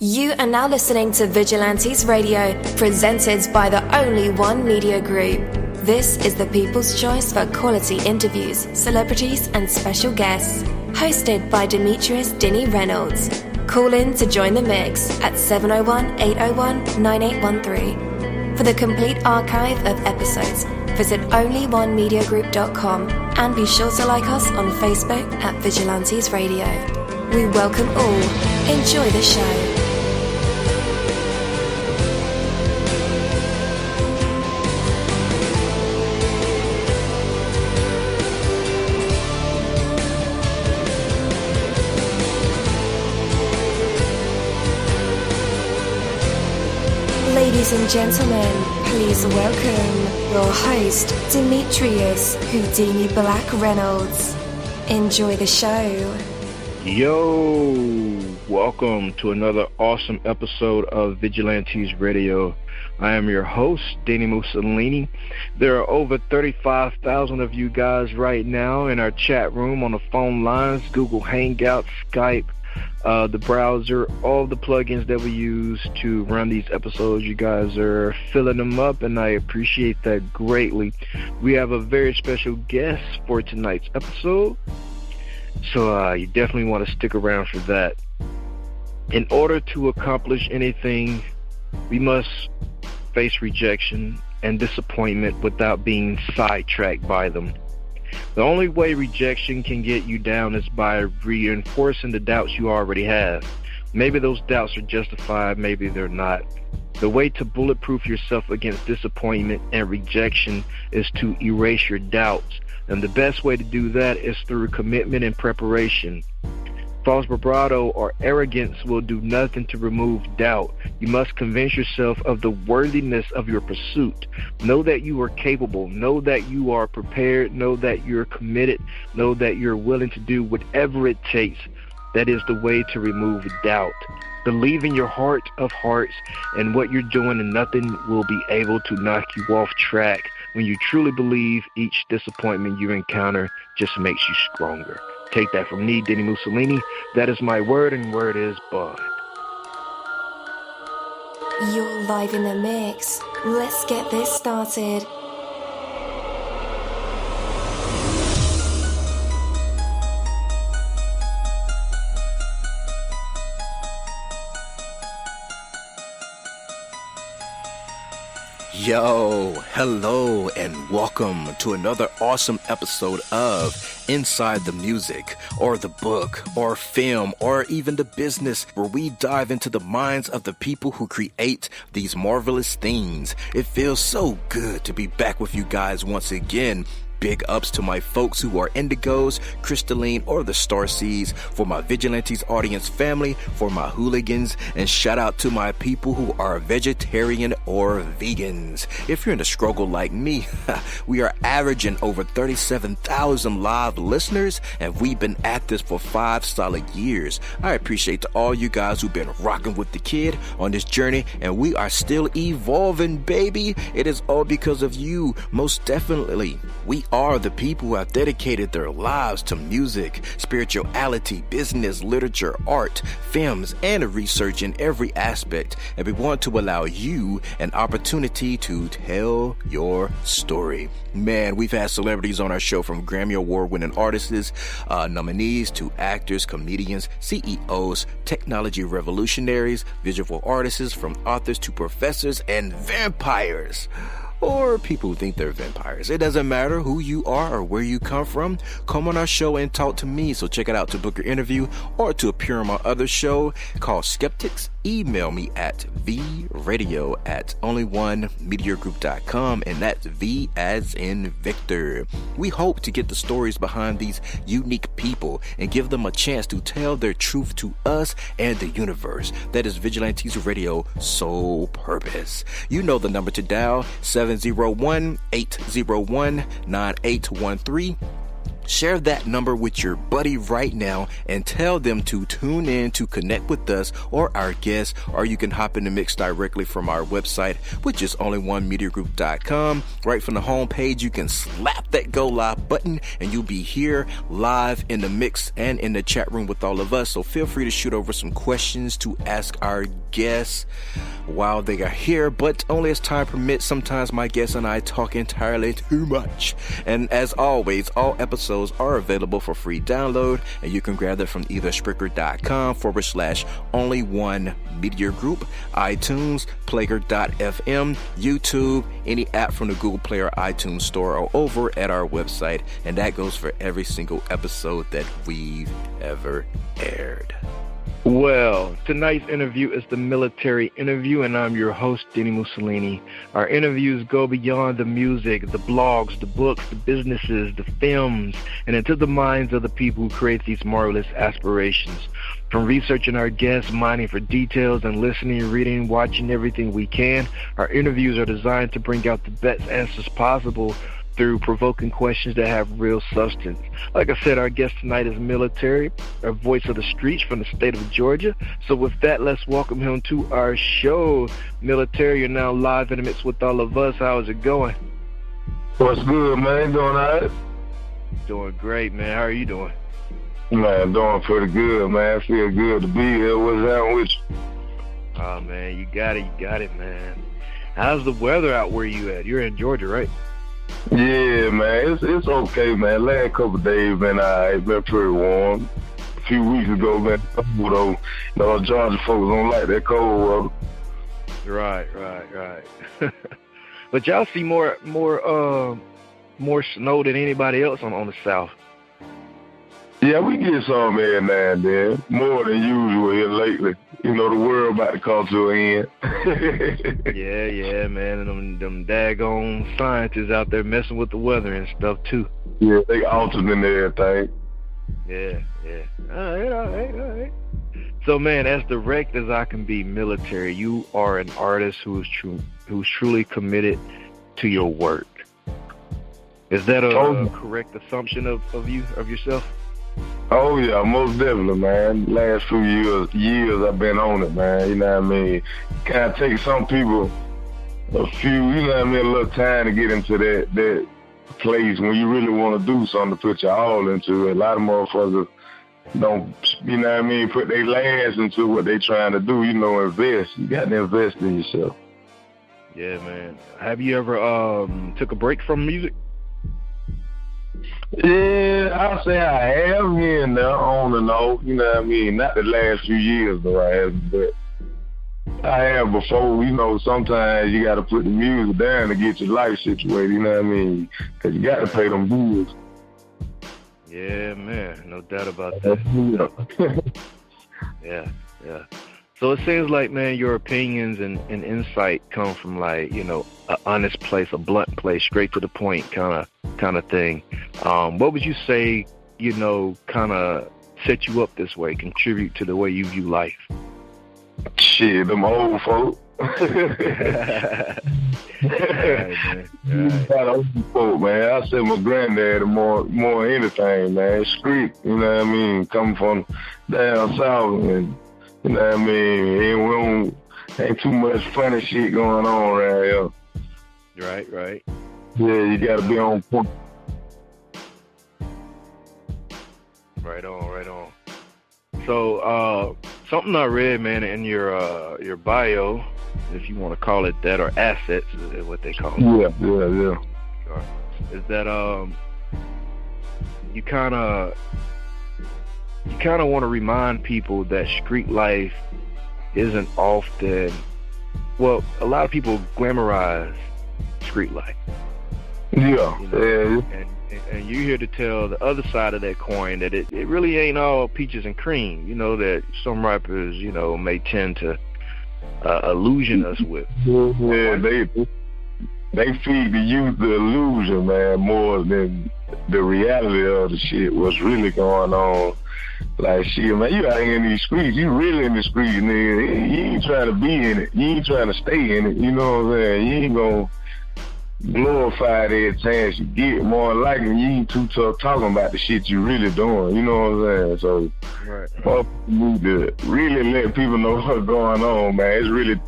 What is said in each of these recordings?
You are now listening to Vigilantes Radio, presented by the Only One Media Group. This is the people's choice for quality interviews, celebrities and special guests. Hosted by Demetrius Dinny Reynolds. Call in to join the mix at 701-801-9813. For the complete archive of episodes, visit onlyonemediagroup.com and be sure to like us on Facebook at Vigilantes Radio. We welcome all. Enjoy the show. Ladies and gentlemen, please welcome your host, Demetrius Houdini Black Reynolds. Enjoy the show. Yo, welcome to another awesome episode of Vigilantes Radio. I am your host, dini-mussolini. There are over 35,000 of you guys right now in our chat room, on the phone lines, Google Hangouts, Skype, the browser, all the plugins that we use to run these episodes. You guys are filling them up, and I appreciate that greatly. We have a very special guest for tonight's episode, so you definitely want to stick around for that. In order to accomplish anything, we must face rejection and disappointment without being sidetracked by them. The only way rejection can get you down is by reinforcing the doubts you already have. Maybe those doubts are justified, maybe they're not. The way to bulletproof yourself against disappointment and rejection is to erase your doubts. And the best way to do that is through commitment and preparation. False bravado or arrogance will do nothing to remove doubt. You must convince yourself of the worthiness of your pursuit. Know that you are capable. Know that you are prepared. Know that you're committed. Know that you're willing to do whatever it takes. That is the way to remove doubt. Believe in your heart of hearts and what you're doing, and nothing will be able to knock you off track. When you truly believe, each disappointment you encounter just makes you stronger. Take that from me, dini-mussolini. That is my word, and word is bond. You're live in the mix. Let's get this started. Yo, hello, and welcome to another awesome episode of Inside the Music, or the book, or film, or even the business, where we dive into the minds of the people who create these marvelous things. It feels so good to be back with you guys once again. Big ups to my folks who are indigos, crystalline, or the starseeds, for my Vigilantes audience family, for my hooligans, and shout out to my people who are vegetarian or vegans. If you're in the struggle like me, we are averaging over 37,000 live listeners, and we've been at this for 5 solid years. I appreciate to all you guys who've been rocking with the kid on this journey, and we are still evolving, baby. It is all because of you, most definitely. We are the people who have dedicated their lives to music, spirituality, business, literature, art, films, and research in every aspect. And we want to allow you an opportunity to tell your story. Man, we've had celebrities on our show, from Grammy Award-winning artists, nominees, to actors, comedians, CEOs, technology revolutionaries, visual artists, from authors to professors, and vampires. Or people who think they're vampires. It doesn't matter who you are or where you come from. Come on our show and talk to me. So check it out to book your interview or to appear on my other show called Skeptics. Email me at vradio@onlyonemediagroup.com, and that's V as in Victor. We hope to get the stories behind these unique people and give them a chance to tell their truth to us and the universe. That is Vigilantes Radio sole purpose. You know the number to dial, 701-801-9813. Share that number with your buddy right now and tell them to tune in to connect with us or our guests, or you can hop in the mix directly from our website, which is onlyonemediagroup.com. Right from the homepage, you can slap that go live button and you'll be here live in the mix and in the chat room with all of us. So feel free to shoot over some questions to ask our guests while they are here, but only as time permits. Sometimes my guests and I talk entirely too much. And as always, all episodes are available for free download, and you can grab that from either Spreaker.com/only1mediagroup, iTunes, Player.fm, YouTube, any app from the Google Play or iTunes Store, or over at our website. And that goes for every single episode that we've ever aired. Well, tonight's interview is the Millahtary Interview, and I'm your host, dini-mussolini. Our interviews go beyond the music, the blogs, the books, the businesses, the films, and into the minds of the people who create these marvelous aspirations. From researching our guests, mining for details, and listening, reading, watching everything we can, our interviews are designed to bring out the best answers possible through provoking questions that have real substance. Like I said, our guest tonight is Millahtary, a voice of the streets from the state of Georgia. So with that, let's welcome him to our show. Millahtary, you're now live in the midst with all of us. How is it going? What's good, man? Doing all right? Doing great, man. How are you doing? Man, doing pretty good, man. Feel good to be here. What's happening with you? Oh, man, you got it, man. How's the weather out where you at? You're in Georgia, right? Yeah, man, it's okay, man. Last couple of days, man, it's been pretty warm. A few weeks ago, man, though, Georgia folks don't like that cold weather. Right. But y'all see more snow than anybody else on the South. Yeah, we get some every now and then, more than usual here lately. The world about to come to an end. yeah, man, and them daggone scientists out there messing with the weather and stuff too. Yeah, they altering everything. Yeah. All right. So, man, as direct as I can be, Millahtary, you are an artist who's truly committed to your work. Is that a correct assumption of yourself? Oh, yeah, most definitely, man. Last few years I've been on it, man. You know what I mean? Kind of take some people a little time to get into that place when you really want to do something to put your all into it. A lot of motherfuckers don't, put their last into what they trying to do, invest. You got to invest in yourself. Yeah, man. Have you ever took a break from music? Yeah, I'll say I have here and there, on and off, not the last few years though I haven't, but I have before, sometimes you got to put the music down to get your life situated, because you got to pay them bills. Yeah, man, no doubt about that. Yeah. So it seems like, man, your opinions and insight come from an honest place, a blunt place, straight to the point kind of thing. What would you say, kind of set you up this way, contribute to the way you view life? Shit, them old folk. Right, Old folk, man. I said my granddad more anything, man. Street, coming from down south and ain't too much funny shit going on around here. Right. Yeah, you gotta be on point. Right on. So, something I read, man, in your bio, if you want to call it that, or assets is what they call it. Yeah. Is that you kind of want to remind people that street life isn't often, well, a lot of people glamorize street life. Yeah. And you're here to tell the other side of that coin, that it really ain't all peaches and cream, that some rappers, may tend to illusion us with. Yeah, they feed the youth the illusion, man, more than the reality of the shit, what's really going on. Like, shit, man, you out here in these streets, you really in the streets, nigga. You ain't trying to be in it. You ain't trying to stay in it, you know what I'm saying? glorify every chance you get. More than likely, you ain't too tough talking about the shit you really doing. You know what I'm saying? So, right. You need to really let people know what's going on, man. It's really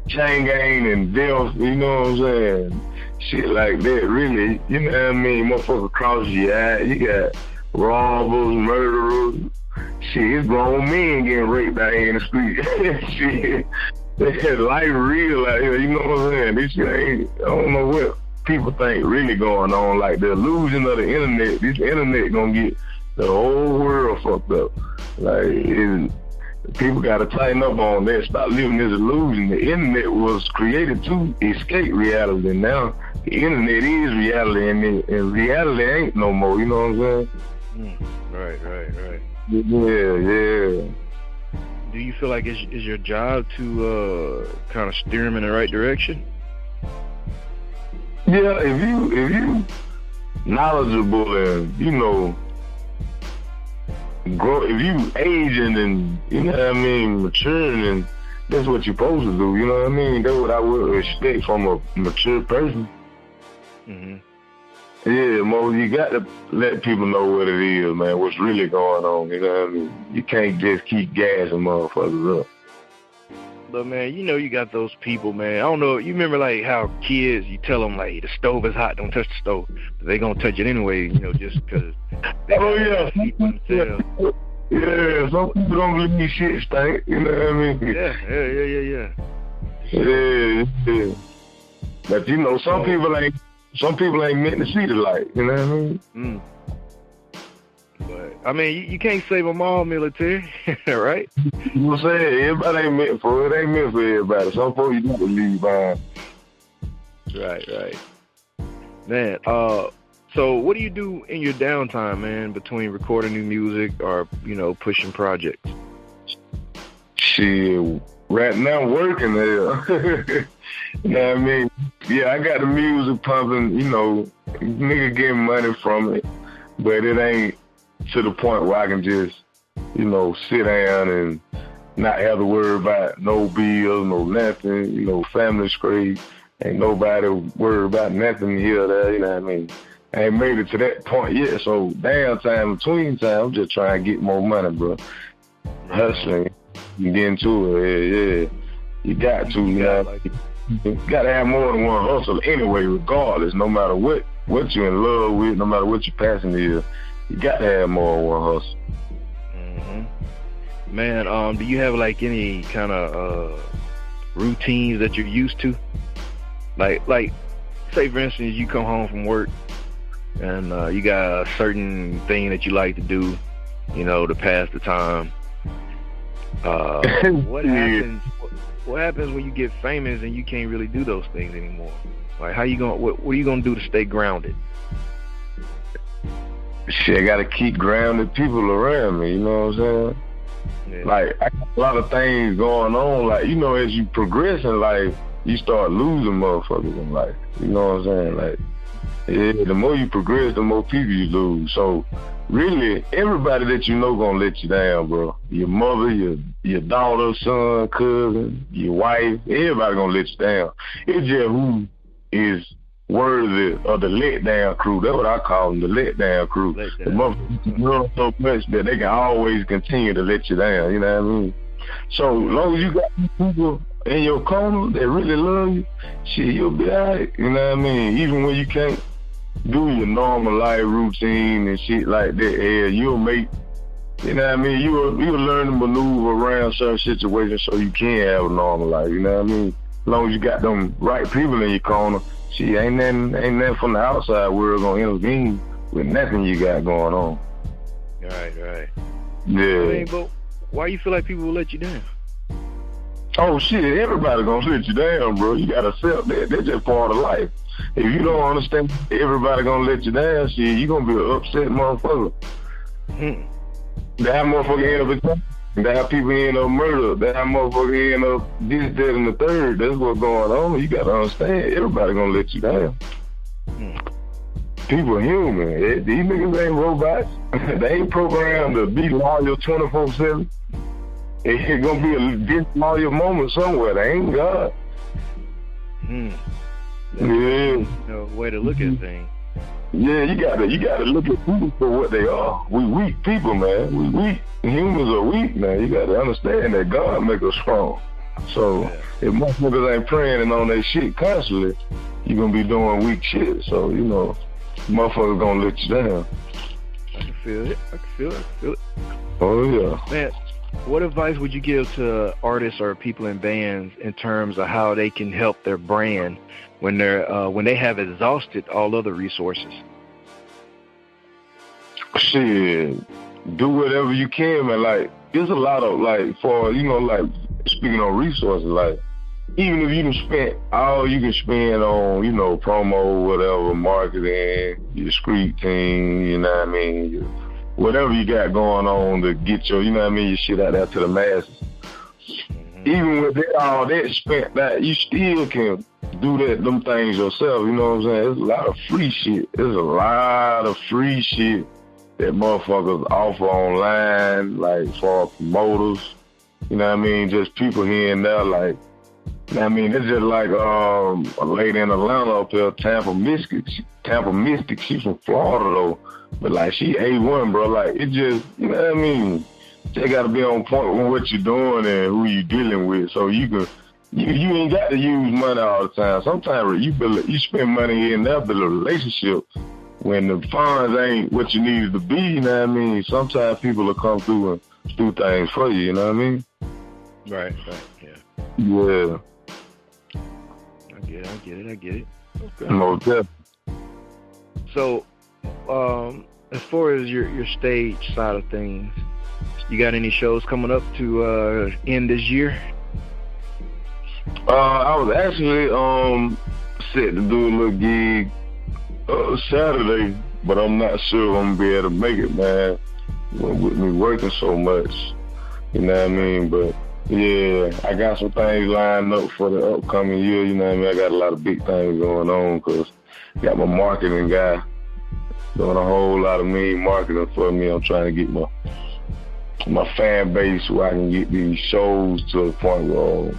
chain gang and death, you know what I'm saying? Shit like that, really. You know what I mean? Motherfucker cross your eye. You got robbers, murderers. Shit, it's grown men getting raped out here in the street. Shit, life real out here, you know what I'm saying? This shit ain't, I don't know what people think really going on. Like the illusion of the internet, this internet gonna get the whole world fucked up. Like, people gotta tighten up on that, stop living this illusion. The internet was created to escape reality. Now, the internet is reality, and reality ain't no more, you know what I'm saying? Right. Yeah. Do you feel like it's your job to kind of steer them in the right direction? Yeah, if you knowledgeable and, you know, grow, if you aging and, you know what I mean, maturing, and that's what you're supposed to do, you know what I mean? That's what I would expect from a mature person. Mm-hmm. Yeah, Mo, you got to let people know what it is, man, what's really going on, you know what I mean? You can't just keep gassing motherfuckers up. But, man, you know you got those people, man. I don't know, you remember, like, how kids, you tell them, like, the stove is hot, don't touch the stove. But they gonna touch it anyway, you know, just because they heat themselves. Yeah, some people don't believe shit stink, you know what I mean? Yeah. But, you know, some people ain't meant to see the light, you know what I mean? But, I mean, you can't save them all, military, right? You know what I'm saying? Everybody ain't meant for it. It ain't meant for everybody. Some folks you gotta leave behind. Right. Man, so what do you do in your downtime, man, between recording new music or, you know, pushing projects? Shit, right now working there. You know what I mean? Yeah, I got the music pumping, you know, nigga getting money from it, but it ain't to the point where I can just, you know, sit down and not have to worry about no bills, no nothing, you know, family straight. Ain't nobody worry about nothing here or there, you know what I mean? I ain't made it to that point yet, so downtime, between time, I'm just trying to get more money, bro. Hustling, you get into it, yeah. You got to, you know. You gotta have more than one hustle anyway, regardless, no matter what you're in love with, no matter what your passion is, you gotta have more than one hustle. Mm-hmm. Man, do you have like any kind of routines that you're used to? Like, say for instance, you come home from work and you got a certain thing that you like to do, you know, to pass the time. What happens when you get famous and you can't really do those things anymore? Like, how you gonna? What are you gonna do to stay grounded? Shit, I gotta keep grounded people around me. You know what I'm saying? Yeah. Like, I got a lot of things going on. Like, you know, as you progress in life, you start losing motherfuckers in life. You know what I'm saying? Like, yeah, the more you progress, the more people you lose. So, really, everybody that you know gonna let you down, bro. Your mother, your daughter, son, cousin, your wife, everybody gonna let you down. It's just who is worthy of the letdown crew. That's what I call them, the letdown crew. The motherfuckers love so much that they can always continue to let you down, you know what I mean? So, as long as you got people in your corner that really love you, shit, you'll be alright, you know what I mean? Even when you can't do your normal life routine and shit like that, yeah, you'll make, you know what I mean, you'll learn to maneuver around certain situations so you can have a normal life, you know what I mean? As long as you got them right people in your corner, shit, ain't nothing from the outside world gonna intervene with nothing you got going on. Right. Yeah. I mean, but why you feel like people will let you down? Oh shit, everybody gonna let you down, bro. You gotta accept that. That's just part of life. If you don't understand everybody gonna let you down, shit, you gonna be an upset motherfucker. That motherfucker end up that people end up murdered. That motherfucker end up this, that, and the third. That's what's going on. You gotta understand, everybody gonna let you down. People are human. These niggas ain't robots. They ain't programmed to be loyal 24/7. It's gonna be a disloyal moment somewhere. They ain't God. Way to look at things. Yeah, you gotta look at people for what they are. We weak people, man. We weak. Humans are weak, man. You gotta understand that God make us strong. So if motherfuckers ain't praying and on their shit constantly, you're gonna be doing weak shit. So, motherfuckers gonna let you down. I can feel it. Oh yeah. Man, what advice would you give to artists or people in bands in terms of how they can help their brand when they have exhausted all other resources? Shit, do whatever you can, man. Like, there's a lot of, speaking on resources, like, even if you can spend all you can spend on, promo, whatever, marketing, your street team, whatever you got going on to get your, your shit out there to the masses. Even with all that spent, that you still can do them things yourself. You know what I'm saying? There's a lot of free shit. There's a lot of free shit that motherfuckers offer online, like for promoters. Just people here and there, like. It's just like a lady in Atlanta up there, Tampa Mystic. She's from Florida though, but like she A1, bro. Like it just, They gotta be on point with what you're doing and who you dealing with, so you can. You ain't got to use money all the time. Sometimes you spend money here and there, build a relationship when the funds ain't what you needed to be. Sometimes people will come through and do things for you. You know what I mean? Right. Yeah. Yeah. I get it. Okay. Most definitely. So, as far as your stage side of things, you got any shows coming up to end this year? I was actually set to do a little gig Saturday, but I'm not sure I'm gonna be able to make it, man. With me working so much, you know what I mean? But yeah, I got some things lined up for the upcoming year, you know what I mean? I got a lot of big things going on because I got my marketing guy doing a whole lot of mean marketing for me. I'm trying to get my fan base where I can get these shows to the point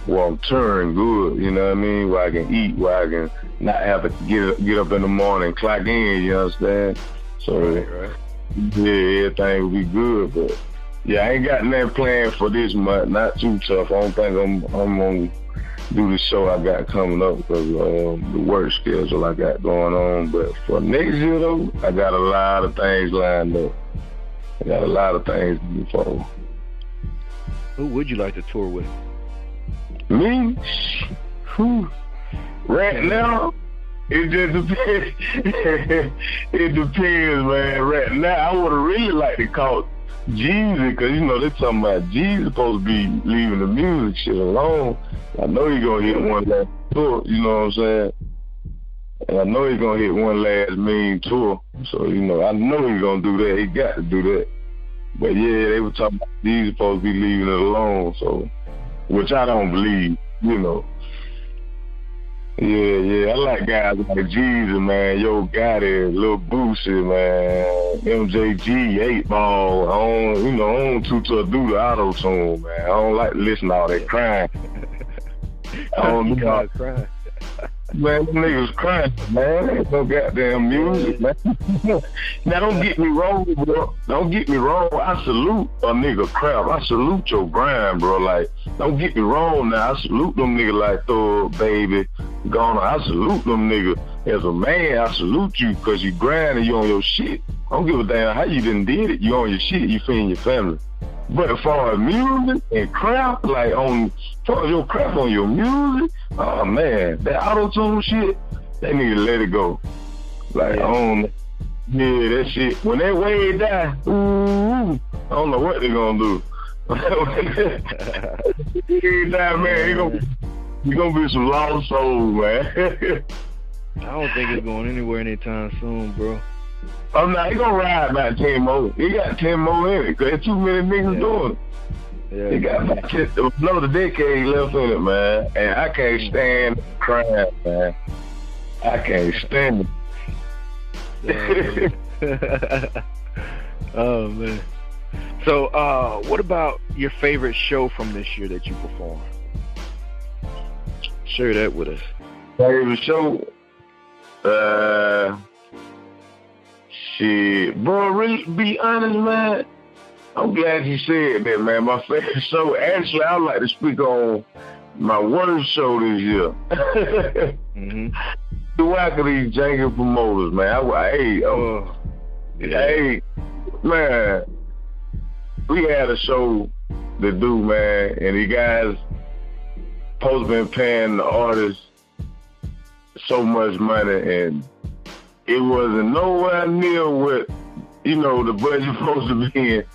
where I'm touring good, you know what I mean? Where I can eat, where I can not have to get up in the morning and clock in, you understand? So, right. Yeah, everything will be good, but yeah, I ain't got nothing planned for this month. Not too tough. I don't think I'm gonna do the show I got coming up because the work schedule I got going on. But for next year though, I got a lot of things lined up. I got a lot of things to do for. Who would you like to tour with? Me? Right now, it just depends. It depends, man. Right now, I would really like to call Jeezy, because, they're talking about Jeezy supposed to be leaving the music shit alone. I know he's going to hit one last tour, you know what I'm saying? And I know he's going to hit one last main tour. So, I know he's going to do that. He got to do that. But, yeah, they were talking about Jeezy supposed to be leaving it alone, so, which I don't believe, Yeah, I like guys like Jeezy, man, Yo Gotti, Lil Boosie, man, MJG, 8 Ball. I don't too tough do the auto-tune, man. I don't like to listen to all that crying. I don't do all crying. Man, them niggas crying, man. Ain't no goddamn music, man. Now, don't get me wrong, bro. Don't get me wrong. I salute a nigga crap. I salute your grind, bro. Like, don't get me wrong now. I salute them niggas like Thug, Baby, Gonna. I salute them niggas. As a man, I salute you because you grind and you on your shit. I don't give a damn how you done did it. You on your shit. You feeding your family. But as far as music and crap, like as far as your crap on your music, oh man, that auto-tune shit, they need to let it go. Like, that shit, when that wave die, I don't know what they gonna do. Wave die, man, it's gonna be some lost souls, man. I don't think it's going anywhere anytime soon, bro. I'm not. He gonna ride about 10 more. He got 10 more in it, cause there's too many niggas doing it. Yeah. He got about another decade left in it, man. And I can't stand crying, man. I can't stand it. Oh man. So, what about your favorite show from this year that you performed? Share that with us. Favorite show? Shit, bro, really, be honest, man. I'm glad you said that, man. My favorite show, actually, I would like to speak on my worst show this year. Mm-hmm. The whack of these janky promoters, man. Hey, man, we had a show to do, man, and the guys supposed to been paying the artists so much money, and it wasn't nowhere near what, the budget supposed to be in.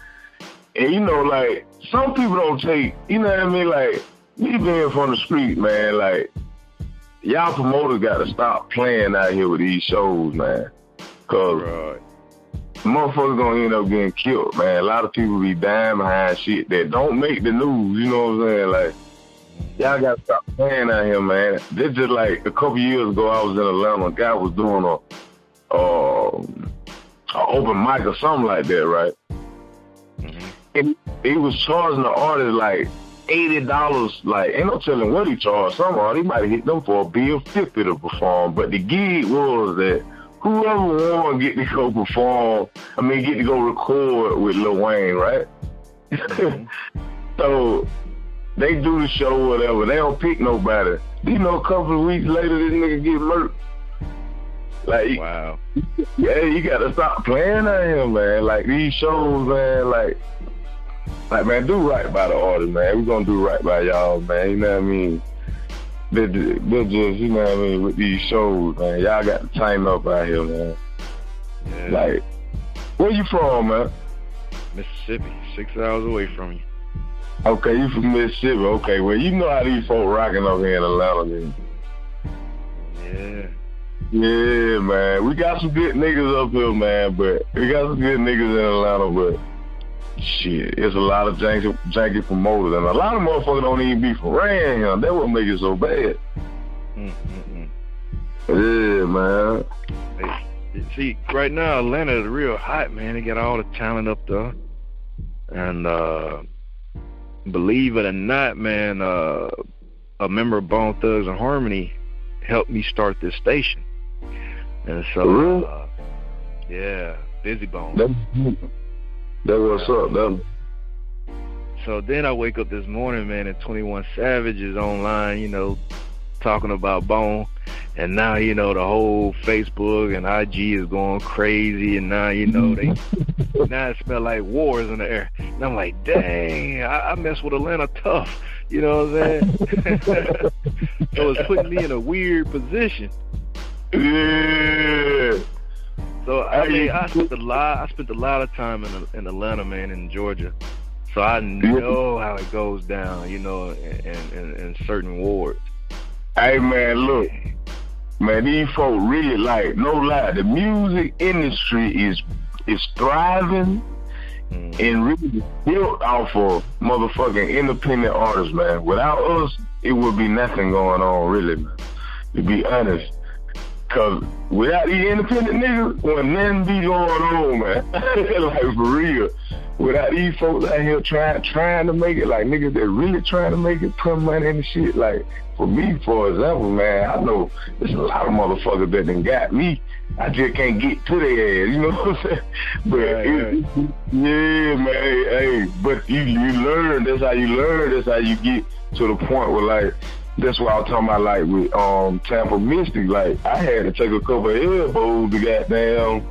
And, like, some people don't take, you know what I mean? Like, me being from the street, man, like, y'all promoters got to stop playing out here with these shows, man. Because motherfuckers going to end up getting killed, man. A lot of people be dying behind shit that don't make the news, you know what I'm saying? Like, y'all got to stop playing out here, man. This just like a couple years ago, I was in Atlanta. A guy was doing an open mic or something like that, right? Mm-hmm. And he was charging the artist like $80, like, ain't no telling what he charged. Some artist, he might have hit them for a bill $50 to perform. But the gig was that whoever won get to go perform, get to go record with Lil Wayne, right? Mm-hmm. So they do the show, whatever. They don't pick nobody. A couple of weeks later, this nigga get murked. Like, wow. Yeah, you got to stop playing out here, man. Like, these shows, man, like, man, do right by the artist, man. We're going to do right by y'all, man. You know what I mean? They're just, you know what I mean, with these shows, man. Y'all got to tighten up out here, man. Yeah. Like, where you from, man? Mississippi, 6 hours away from you. Okay, you from Mississippi. Okay, well, you know how these folk rocking up here in Atlanta, man. Yeah. Yeah, man. We got some good niggas up here, man, but we got some good niggas in Atlanta, but shit, it's a lot of janky promoters, and a lot of motherfuckers don't even be from around here. That's what makes it so bad. Yeah, man. Hey, see, right now, Atlanta is real hot, man. They got all the talent up there. And believe it or not, man, a member of Bone Thugs and Harmony helped me start this station. And so, yeah, Busy Bone. That what's up, So then I wake up this morning, man, and 21 Savage is online, talking about Bone. And now, the whole Facebook and IG is going crazy. And now, now it smells like wars in the air. And I'm like, dang, I mess with Atlanta tough. You know what I'm saying? So it's putting me in a weird position. Yeah. So I spent a lot of time in Atlanta, man, in Georgia. So I know how it goes down, in certain wards. Hey, man, look, man, these folk really, like, no lie, the music industry is thriving and really built off of motherfucking independent artists, man. Without us, it would be nothing going on, really, man, to be honest. Cause without these independent niggas, when nothing be going on, man. Like, for real. Without these folks out here trying to make it, like niggas that really trying to make it, put money in the shit. Like, for me, for example, man, I know there's a lot of motherfuckers that done got me. I just can't get to their ass, you know what I'm saying? But yeah, man, hey, but you learn, that's how you learn, that's how you get to the point where, like, that's what I was talking about, like, with Tampa Mystic. Like, I had to take a couple of elbows to goddamn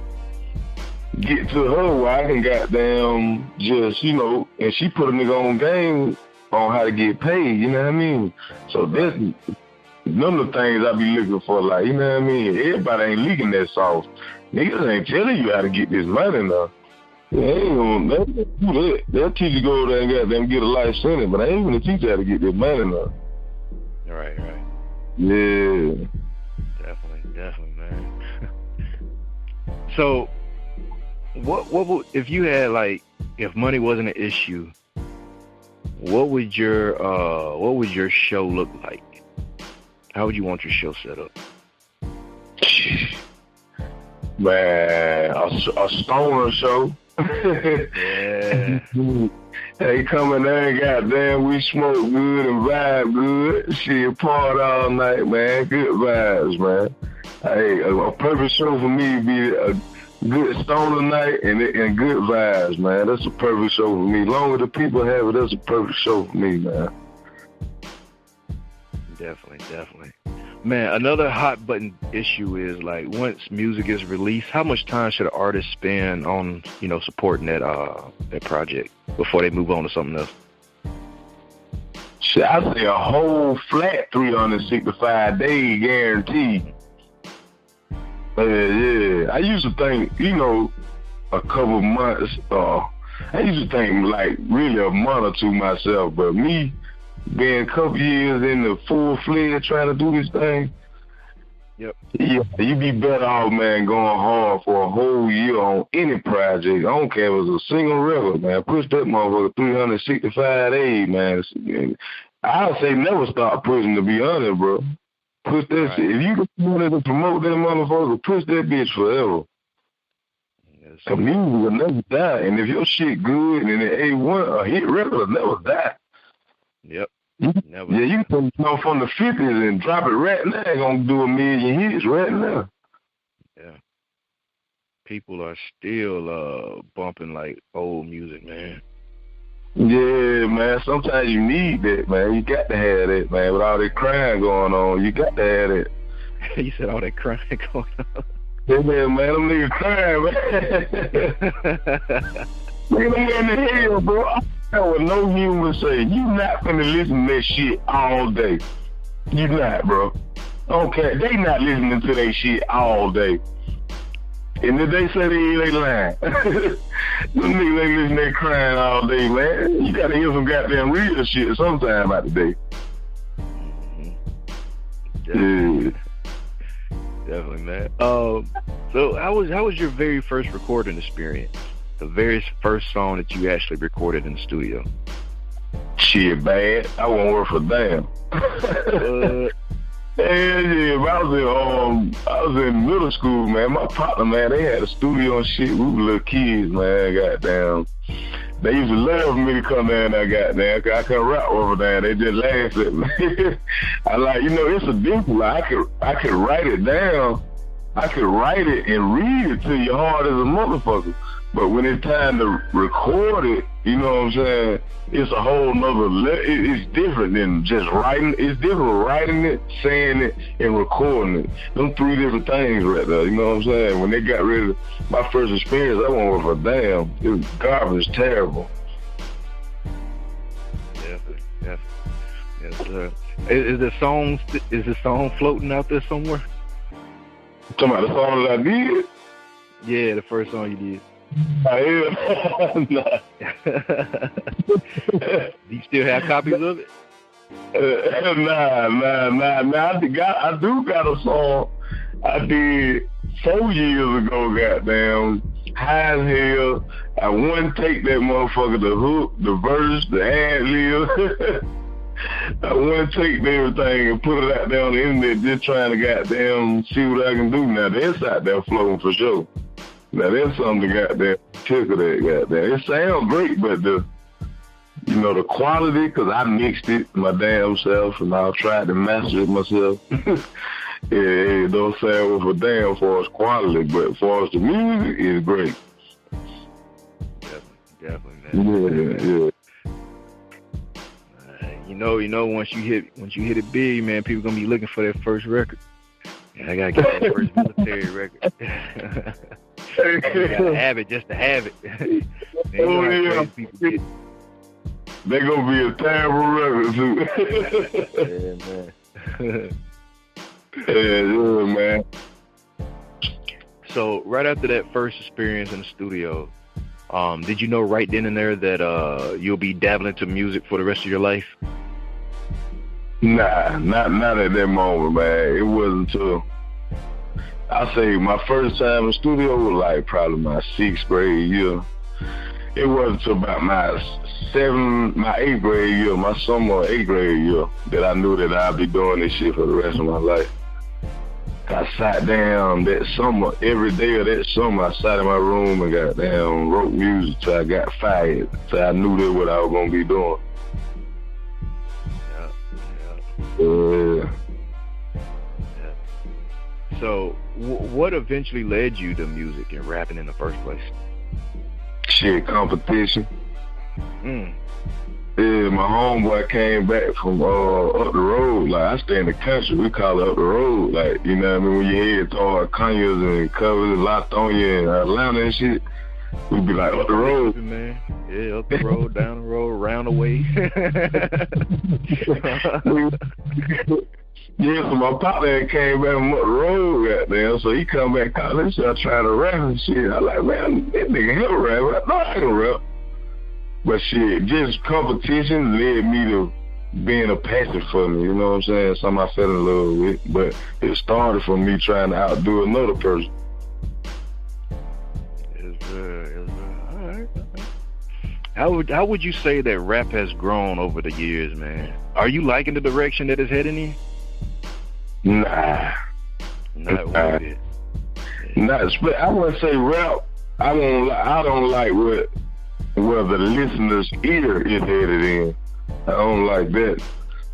get to her where I can goddamn just, and she put a nigga on game on how to get paid, you know what I mean? So that's none of the things I be looking for, like, you know what I mean? Everybody ain't leaking that sauce. Niggas ain't telling you how to get this money now. They ain't gonna do that. They'll teach you go there and goddamn get a life sentence, but they ain't gonna teach you how to get this money now. Right. Yeah. Definitely, man. So, what would, if you had, like, if money wasn't an issue, what would your show look like? How would you want your show set up? Man, a stoner show. Yeah. They come in there and goddamn, we smoke good and vibe good. Shit, party all night, man. Good vibes, man. Hey, a perfect show for me would be a good stoner night and good vibes, man. That's a perfect show for me. Long as the people have it, that's a perfect show for me, man. Definitely. Man, another hot button issue is like once music is released, how much time should an artist spend on, supporting that project before they move on to something else? Shit, I say a whole flat 365 days guaranteed. Yeah. I used to think, a couple months, I used to think like really a month or two myself, but me being a couple years in the full-fledged trying to do this thing, yep. Yeah, you be better off, man, going hard for a whole year on any project. I don't care if it was a single record, man. Push that motherfucker 365 days, man. I'll say never stop pushing, to be honest, bro. Push that right. Shit. If you wanted to promote that motherfucker, push that bitch forever. Yes, the music will never die. And if your shit good and it A1, a hit record will never die. Yep. Never. Yeah, you can come from the 50s and drop it right now. They're going to do 1 million hits right now. Yeah. People are still bumping like old music, man. Yeah, man. Sometimes you need that, man. You got to have that, man. With all that crying going on, you got to have that. You said all that crying going on. Yeah, man. Them niggas crying, man. Nigga, they in the hell, bro. I would no human say, you not finna listen to that shit all day. You not, bro. Okay, they not listening to that shit all day. And if they say they lying. Them niggas ain't listening, they crying all day, man. You gotta hear some goddamn real shit sometime out the day. Definitely. Definitely, man. So how was your very first recording experience? The very first song that you actually recorded in the studio? Shit, bad. I won't work for damn. Yeah, I was in middle school, man. My partner, man, they had a studio and shit. We were little kids, man. Goddamn. They used to love for me to come down there, goddamn. I couldn't rap over there. They just laughed at me. I like, it's a difference. I could write it down. I could write it and read it to you hard as a motherfucker. But when it's time to record it, you know what I'm saying? It's a whole nother it's different than just writing. It's different writing it, saying it, and recording it. Them 3 different things right there, you know what I'm saying? When they got rid of my first experience, I went with a damn. It was garbage, terrible. Definitely. Yes, sir. Is the song floating out there somewhere? Talking about the song that I did? Yeah, the first song you did. Nah. Do you still have copies of it? Nah. I do got a song I did 4 years ago, goddamn. High as hell. I wouldn't take that motherfucker, the hook, the verse, the ad-lib. I wouldn't take everything and put it out there on the internet just trying to goddamn see what I can do. Now, that's out there floating for sure. Now, there's something goddamn tickle that goddamn. It sounds great, but the quality, because I mixed it my damn self and I tried to master it myself. It don't sound for damn for its quality, but for us the music, it's great. Definitely, man. Yeah. Once you hit it big, man, people gonna be looking for that first record. Yeah, I gotta get that first military record. You gotta have it just to have it. Man, They're gonna be a terrible record too. Yeah, man. Yeah, man. So right after that first experience in the studio, did you know right then and there that you'll be dabbling to music for the rest of your life? Nah, not at that moment, man. It wasn't until I say my first time in the studio was like probably my 6th grade year. It wasn't until about my 8th grade year, my summer 8th grade year, that I knew that I'd be doing this shit for the rest of my life. I sat down that summer, every day of that summer, I sat in my room and goddamn wrote music till I got fired. So I knew that's what I was gonna be doing. Yeah. So, what eventually led you to music and rapping in the first place? Shit, competition. Mm. Yeah, my homeboy came back from up the road. Like, I stay in the country, we call it up the road. Like, you know what I mean? When you head toward Conyers and Covers, Latonia and Atlanta and shit, we be like, up the road. Man. Yeah, up the road, down the road, around the way. Yeah, so my partner came back from up the road, goddamn. So he come back, college, I try to rap and shit. I like, man, that nigga hell rap. I know I can rap. But shit, just competition led me to being a passion for me, you know what I'm saying? Something I fell in love with. But it started from me trying to outdo another person. All right. How would you say that rap has grown over the years, man? Are you liking the direction that it's heading in? Nah. Not with it. I wouldn't say rap. I don't like where the listener's ear is headed in. I don't like that.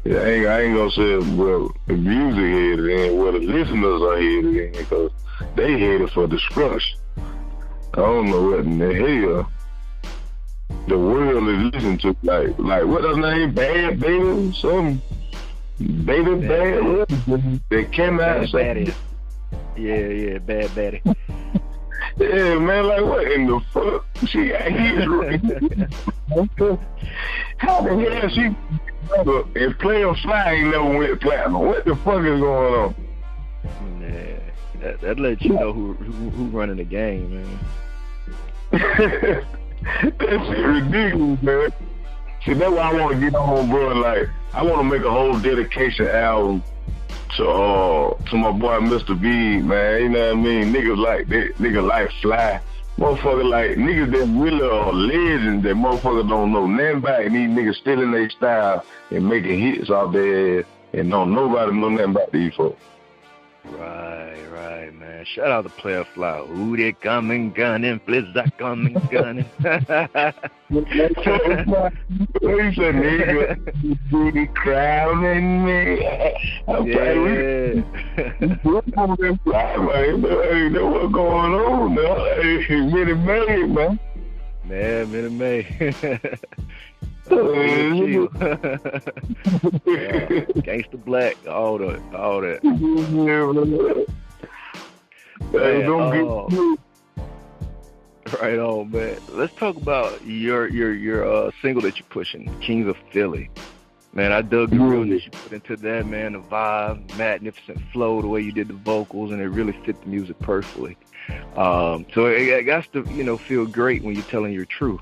Yeah, I ain't gonna say where the music headed in, where the listeners are headed in, because they headed for destruction. I don't know what in the hell the world is listening to. Like what her name? Bad Baby? Something. Baby Bad? They came out and said, yeah, Bad Baddie. Yeah, man, like what in the fuck? She got hit. How the hell she and Player Fly ain't never went platinum? What the fuck is going on? Yeah, that lets you know who running the game, man. That shit ridiculous, man. See, that's why I want to get on, bro. Like, I want to make a whole dedication album to my boy Mr. B, man. You know what I mean? Niggas like that, niggas like Fly. Motherfucker like niggas that really are legends that motherfuckers don't know nothing about, and these niggas stealing their style and making hits off their ass, and don't nobody know nothing about these folks. Right, man. Shout out to Player Fly. Who they coming gunning? Blizzard coming gunning. He said, nigga, booty crowning me. Hey, know what's going on now? Hey, Minnie May, man. Man, Minnie May. Gangsta Black, all that. Hey, don't get right on, man. Let's talk about your single that you're pushing, Kings of Philly. Man, I dug the realness you put into that, man. The vibe, magnificent flow, the way you did the vocals, and it really fit the music perfectly. So it got to, feel great when you're telling your truth.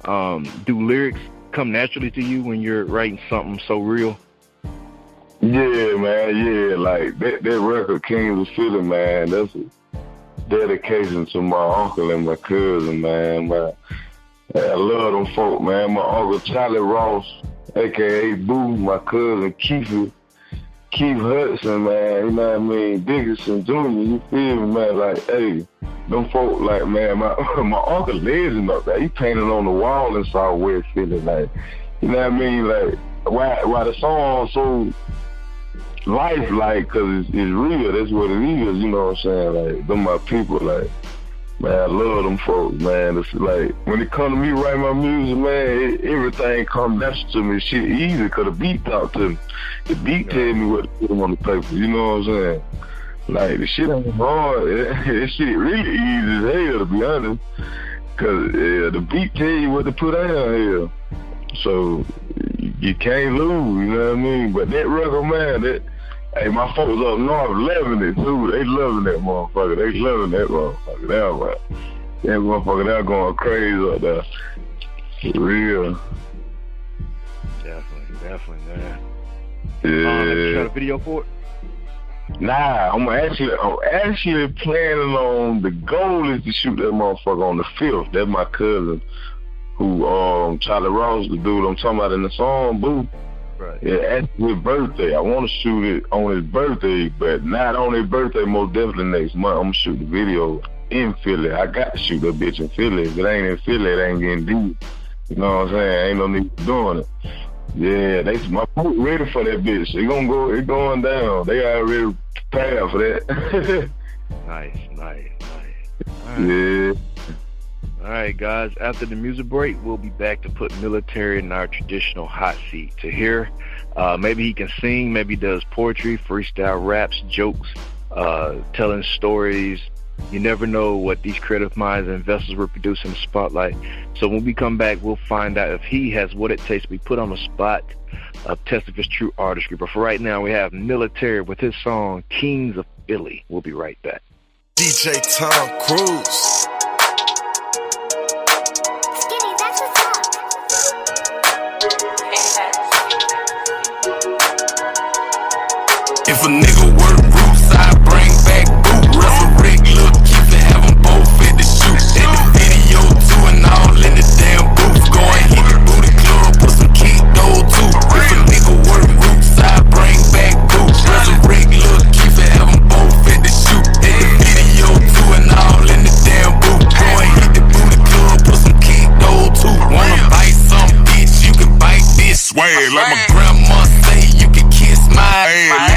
Do lyrics come naturally to you when you're writing something so real? Yeah, man, yeah. Like that record, Kings of Philly, man, that's a dedication to my uncle and my cousin, man. I love them folk, man. My uncle Charlie Ross, a.k.a. Boo, my cousin Keith Hudson, man, you know what I mean? Dickinson Jr., you feel me, man? Like, hey, them folk, like, man, my uncle legend up there. He painted on the wall in Southwest Philly, like, you know what I mean? Like, why the song so lifelike, because it's real. That's what it is, you know what I'm saying? Like, them my people, like, man, I love them folks, man. It's like, when it come to me writing my music, man, everything come natural to me. Shit easy, because the beat talk to me. The beat tell me what to put on the paper, you know what I'm saying? Like, the shit ain't hard. That shit really easy as hell, to be honest. Because the beat tell you what to put down here. So, you can't lose, you know what I mean? But that record, man, hey, my folks up north loving it, too. They loving that motherfucker. They loving that motherfucker. That motherfucker, they're going crazy up there. For real. Definitely, man. Yeah. Have you shot a video for it? Nah, I'm actually planning on, the goal is to shoot that motherfucker on the 5th. That's my cousin, who, Charlie Ross, the dude I'm talking about in the song, Boo. Right. Yeah, at his birthday. I want to shoot it on his birthday, but not on his birthday, most definitely next month. I'm going to shoot the video in Philly. I got to shoot that bitch in Philly. If it ain't in Philly, it ain't getting deep. You know what I'm saying? Ain't no need doing it. Yeah, my foot ready for that bitch. It going down. They already prepared for that. Nice. All right. Yeah. All right, guys. After the music break, we'll be back to put Millahtary in our traditional hot seat to hear. Maybe he can sing. Maybe he does poetry, freestyle raps, jokes, telling stories. You never know what these creative minds and vessels will produce in the spotlight. So when we come back, we'll find out if he has what it takes to be put on the spot of test of his true artistry. But for right now, we have Millahtary with his song Kings of Philly. We'll be right back. DJ Tom Cruise. If a nigga work roots, I bring back boot. Resurrect Lil Keith and have them both at the shoot. At the video too and all in the damn booth. Go and hit the booty club, put some kick though too. If a nigga work roots, I bring back boot. Resurrect Lil Keith and have them both at the shoot. At the video too and all in the damn booth. Go and hit the booty club, put some kick though too. Wanna bite some bitch, you can bite this way. Like my grandma say, you can kiss my ass.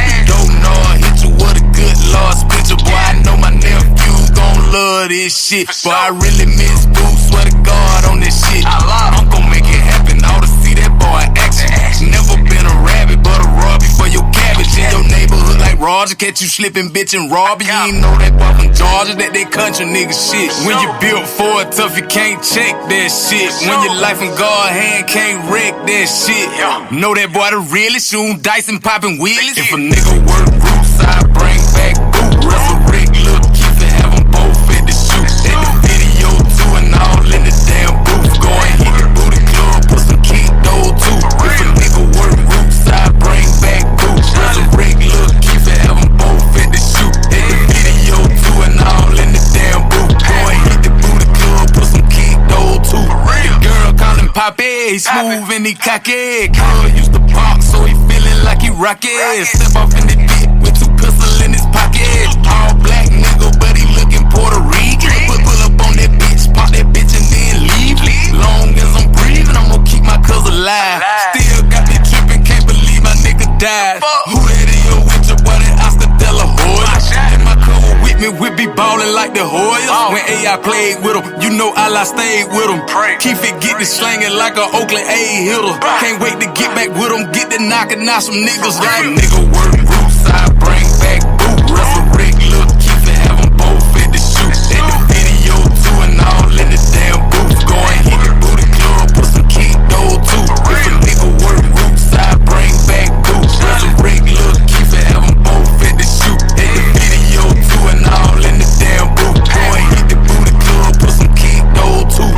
This shit, but I really miss Boo. Swear to God on this shit. I'm gon' make it happen. Ought to see that boy action. Never been a rabbit, but a Robbie for your cabbage. In your neighborhood like Roger, catch you slipping, bitch, and rob you. You ain't know that boy from Georgia, that country nigga shit. When you built for it tough, you can't check that shit. When your life in God's hand, can't wreck that shit. Know that boy the realest, shooting dice and popping wheelies. If a nigga work roots, I bring back Boo. Resurrect Lil Keith and have them both at the shoot. At the video too and all in the damn booth. Go and hit the booty club, put some kick though too. If a nigga work roots, I bring back Boo. Resurrect Lil Keith and have them both at the shoot. At the video too and all in the damn booth. Go and hit the booty club, put some kick though too. The girl call him Poppy, he smooth and he cocky. Cuz used to pop, so he feeling like he rocky. Step off in the dick with two pistols in his pocket. All black nigga, but he looking Puerto Rican. Pull up on that bitch, pop that bitch and then leave. Long as I'm breathing, I'm gon' keep my cuz alive. Still got me trippin', can't believe my nigga died. Who that in your with your boy, that Oscar De La Hoya? And my cover with me, we be ballin' like the Hoyas. When AI played with him, you know I stayed with him. Keep it get the slangin' like a Oakland A hitter. Can't wait to get back with him, get the knockin' out some niggas like nigga work roots, I bring back Boo. Resurrect Lil Keith and have them both at the shoot. At the video too and all in the damn booth. Go and hit the booty club, put some kick though too. If a nigga work roots, I bring back Boo. Resurrect Lil Keith and have them both at the shoot. At the video too and all in the damn booth. Go and hit the booty club, put some kick though too.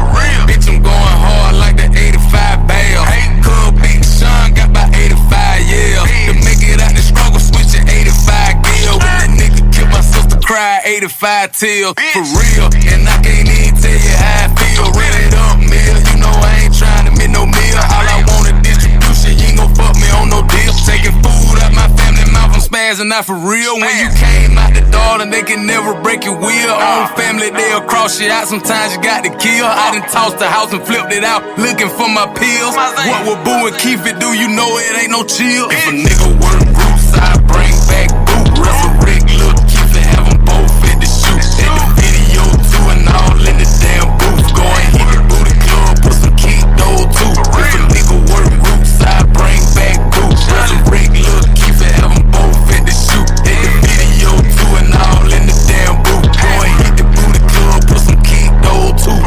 Bitch, I'm going hard like the 85 bell. Cub Big Sean got about 85 years. To make it out the struggle, switch to 85 gear. When that nigga killed my sister, cried 85 tears. For real, and I can't even tell you how I feel. Real it up, mill. You know I ain't trying to make no meal. All I want is distribution. You ain't gon' fuck me on no deal. Taking food out my family mouth, I'm spazzing out for real. When you came out the door, and they can never break your wheel. Own family, they'll cross you out. Sometimes you got to kill. I done tossed the house and flipped it out, looking for my pills. What would Boo and Keith it do? You know it ain't no chill. If a nigga work roots, I bring back Boo. Resurrect Lil Keith and have them both at the shoot. At the video too and all in the damn booth. Go and hit the booty club, put some kick though too. If a nigga work roots, I bring back Boo. Resurrect Lil Keith and have them both at the shoot. At the video too and all in the damn booth. Go and hit the booty club, put some kick though too.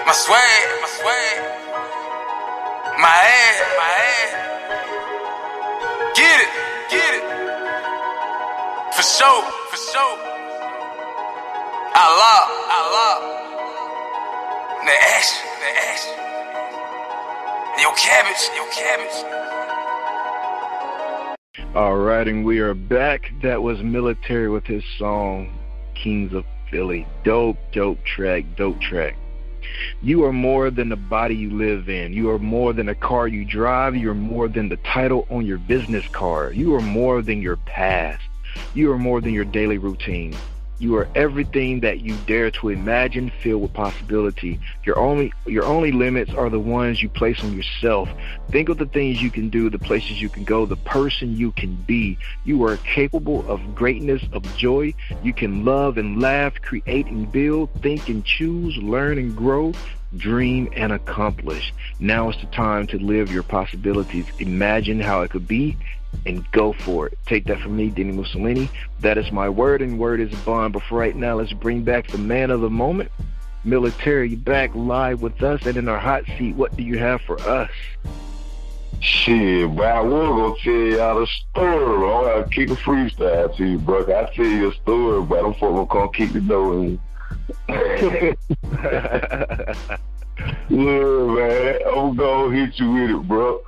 My swag, my ass, get it, for sure, I love, the action, your cabbage. All right, and we are back. That was Millahtary with his song Kings of Philly. Dope track. You are more than the body you live in. You are more than a car you drive. You are more than the title on your business card. You are more than your past. You are more than your daily routine. You are everything that you dare to imagine, filled with possibility. Your only limits are the ones you place on yourself. Think of the things you can do, the places you can go, the person you can be. You are capable of greatness, of joy. You can love and laugh, create and build, think and choose, learn and grow, dream and accomplish. Now is the time to live your possibilities. Imagine how it could be and go for it. Take that from me, Dini-Mussolini. That is my word, and word is bond. But for right now, let's bring back the man of the moment, Millahtary, back live with us and in our hot seat. What do you have for us? Shit, but I was gonna tell y'all the story, bro. I gotta kick a freestyle to you, bro. I tell you a story, but I'm fucking gonna kick the door in. Yeah, man, I'm gonna hit you with it, bro.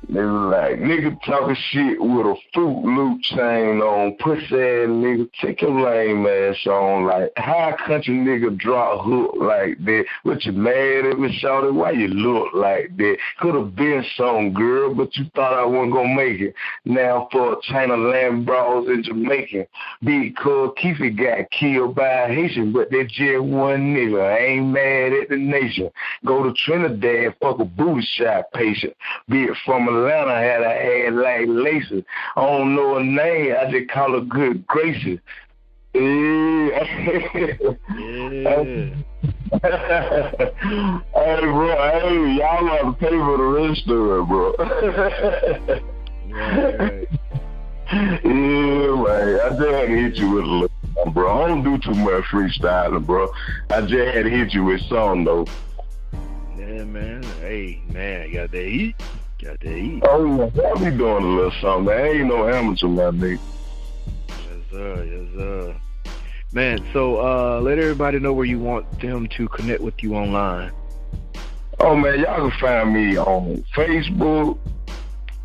They was like, nigga talking shit with a Fruit Loop chain on, pussy ass nigga, take your lame ass on. Like, how a country nigga drop hook like that? What, you mad at me, shawty? Why you look like that? Could have been some girl, but you thought I wasn't gonna make it. Now for a chain of land bras in Jamaica, because Keefe got killed by a Haitian, but that just one nigga. I ain't mad at the nation. Go to Trinidad, fuck a booty shot patient. Be it from Atlanta, had a head like laces. I don't know her name, I just call her Good Graces. Yeah. Hey, bro, hey, y'all got to pay for the rest of it, bro. Right. Yeah, man, I just had to hit you with a little something, bro. I don't do too much freestyling, bro. I just had to hit you with something, though. Yeah, man. Hey, man, got that heat. Got that heat. Oh, yeah, I be doing a little something. Man. I ain't no amateur, my nigga. Yes, sir. Yes, sir. Man, so let everybody know where you want them to connect with you online. Oh, man, y'all can find me on Facebook,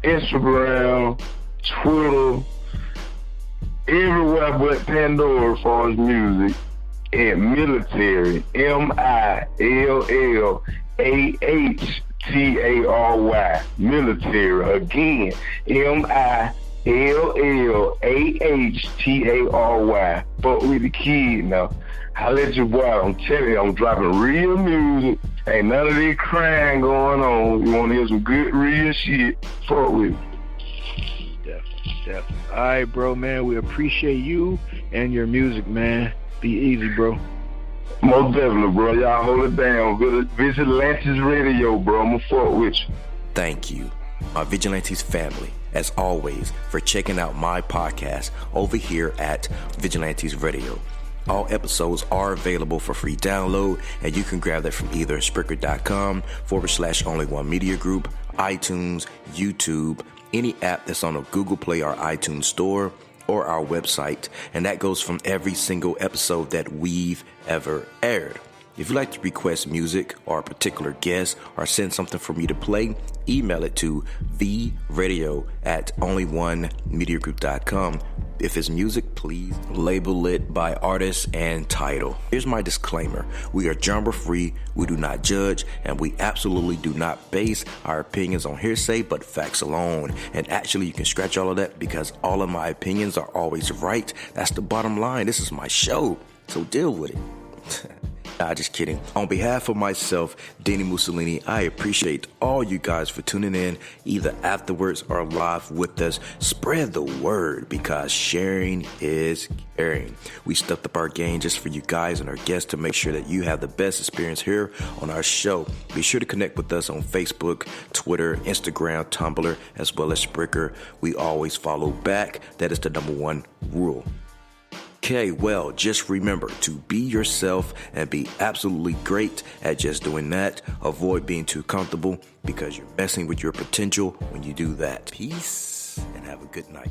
Instagram, Twitter, everywhere but Pandora as far as music, at Millahtary, Millahtary, Millahtary, again, Millahtary. Fuck with the kid now. I let you boy, I'm telling you, I'm dropping real music. Ain't none of this crying going on. You want to hear some good real shit? Fuck with me. Definitely. All right, bro, man. We appreciate you and your music, man. Be easy, bro. Most definitely, bro. Y'all hold it down. Vigilantes Radio, bro. I'ma fuck with you. Thank you, my Vigilantes family, as always, for checking out my podcast over here at Vigilantes Radio. All episodes are available for free download, and you can grab that from either Spreaker.com/only1mediagroup, iTunes, YouTube, any app that's on a Google Play or iTunes store, or our website, and that goes from every single episode that we've ever aired. If you'd like to request music or a particular guest or send something for me to play, email it to vradio@onlyonemediagroup.com. If it's music, please label it by artist and title. Here's my disclaimer. We are genre free, we do not judge, and we absolutely do not base our opinions on hearsay but facts alone. And actually, you can scratch all of that because all of my opinions are always right. That's the bottom line. This is my show, so deal with it. Nah, just kidding. On behalf of myself, Dini-Mussolini, I appreciate all you guys for tuning in, either afterwards or live with us. Spread the word because sharing is caring. We stepped up our game just for you guys and our guests to make sure that you have the best experience here on our show. Be sure to connect with us on Facebook, Twitter, Instagram, Tumblr, as well as Spreaker. We always follow back. That is the number one rule. Okay, well, just remember to be yourself and be absolutely great at just doing that. Avoid being too comfortable because you're messing with your potential when you do that. Peace and have a good night.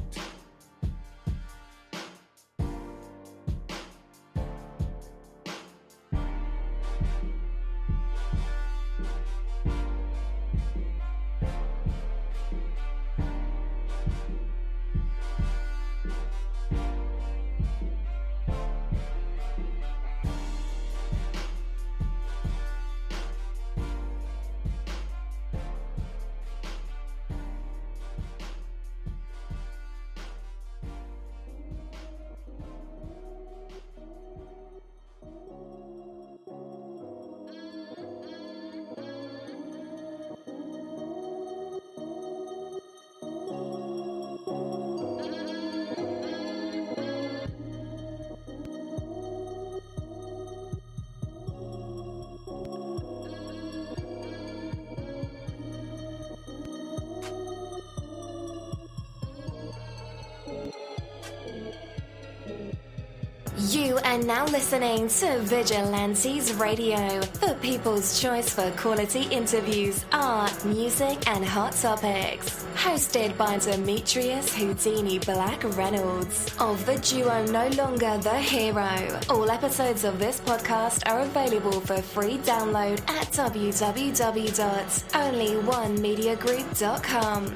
You are now listening to Vigilantes Radio, the people's choice for quality interviews, art, music, and hot topics. Hosted by Demetrius Houdini Black Reynolds of the duo No Longer the Hero. All episodes of this podcast are available for free download at www.onlyonemediagroup.com.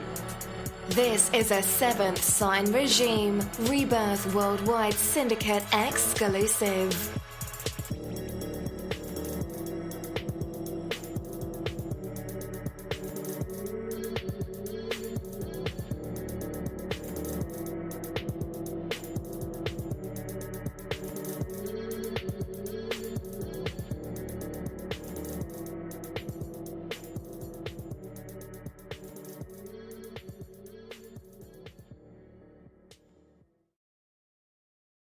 This is a Seventh Sign Regime Rebirth Worldwide Syndicate exclusive.